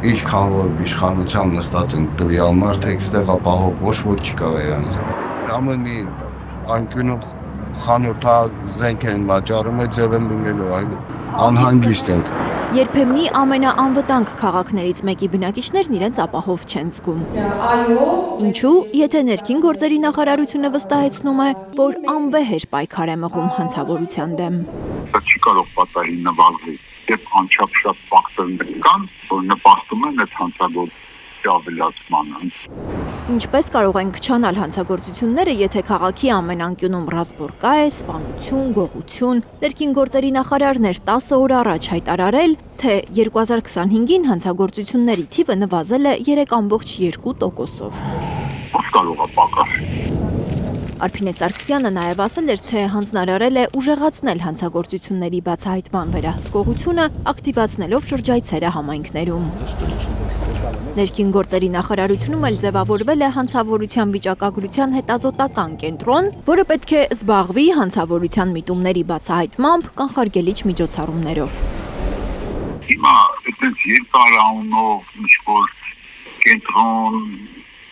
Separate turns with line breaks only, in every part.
Ինչքան որ իշխանության նստած են տվյալ մարդ այստեղ ապահով ոչ ոք չի կարող իրանից։ Ամեն մի անկյունում խանութա զենք են վաճառում, է ձևել լինելու, այլ անհանգիստ ենք։
Երբեմնի ամենաանվտանգ քաղաքներից մեկի բնակիչներն իրենց ապահով չեն զգում։ Ինչու, եթե ներքին գործերի նախարարությունը վստահեցնում է, որ անվեհ էր պայքար է մղում հանցավորության դեմ։
Դա չի կարող պատահի նվազի, եւ անչափ շատ ֆակտորներ կան, որ նպաստում են այդ հանցագործության ավելացմանը։
Ինչպես կարող են քչանալ հանցագործությունները, եթե քաղաքի ամեն անկյունում ռազմորկա է, սպանություն, գողություն։ Ներքին գործերի նախարարն էր 10 օր առաջ հայտարարել, թե 2025-ին հանցագործությունների թիվը նվազել է 3,2%-ով։
Ո՞վ կարող է պակասել։
Արփինե Սարգսյանը նաև ասել էր, թե հանձնարարել է ուժեղացնել հանցագործությունների բացահայտման վերահսկողությունը, ակտիվացնելով շրջայցերը համայնքներում։ Ներքին գործերի նախարարությունում էլ ձևավորվել է հանցավորության վիճակագրության հետազոտական կենտրոն, որը պետք է զբաղվի հանցավորության միտումների բացահայտմամբ կանխարգելիչ միջոցառումներով։
Հիմա այդպես երկար անունով ինչ-որ կենտրոն,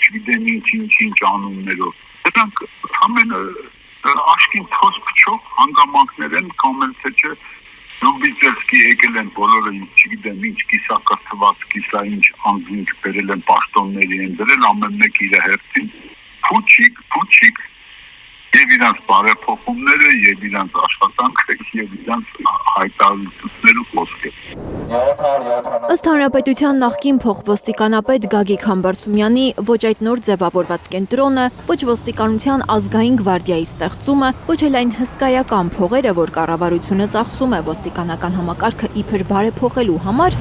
չգիտեմ ինչ անուններով, դրանք ամենը աշկին թոս փչող հանգամանքներ են, կամ էլ թե չէ Նոբիզելսկի եկել են բոլորը, չգիտեմ ինչ կիսակրթված, կիսա ինչ անգլինք բերել են պաշտոնների են դրել, ամեն մեկ իր հերթին, փուչիկ, եւ իրանց բարեփոխումները, եւ իրանց աշխատանքը, եւ իրանց հայտարարությունները խոսքեր։
Ըստ Հանրապետության նախկին փոխոստիկանապետ Գագիկ Համբարձումյանի, ոչ այդ նոր ձևավորված կենտրոնը, ոչ ոստիկանության ազգային գվարդիայի ստեղծումը, ոչ էլ այն հսկայական փողերը, որ կառավարությունը ծախսում է ոստիկանական համակարգը իբր բարեփոխելու համար,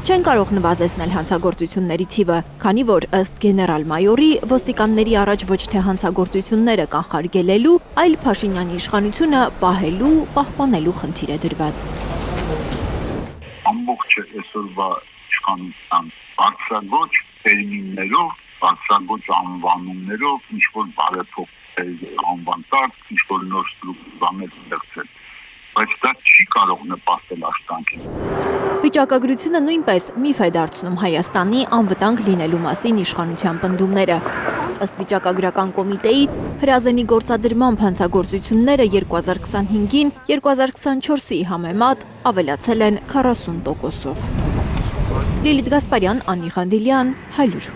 չեն կարող նվազեցնել հանցագործությունների թիվը, քանի որ ըստ գեներալ-մայորի ոստիկանների առաջ ոչ թե հանցագործությունները կանխարգելելու, այլ Փաշինյանի իշխանությունը պահելու, պահպանելու խնդիր է դրված։
Ամբողջ այսօրվա իշխանության բարձրագույն տերմիններով, բարձրագույն անվանումներով, ինչ-որ բարեփոխումներ անվան տակ, ինչ-որ նոր ստրուկտուրաներ ստեղծել, բայց դա չի կարող նպաստել աշխատանքին։
Վիճակագրությունը նույնպես միֆ է դարձնում Հայաստանի անվտանգ լինելու մասին իշխանության պնդումները։ Ըստ վիճակագրական կոմիտեի, հրազենի գործադրմամբ հանցագործությունները 2025-ին 2024-ի համեմատ ավելացել են 40%-ով։ Լիլիթ Գասպարյան, Անի Ղանդիլյան, Հայլուր։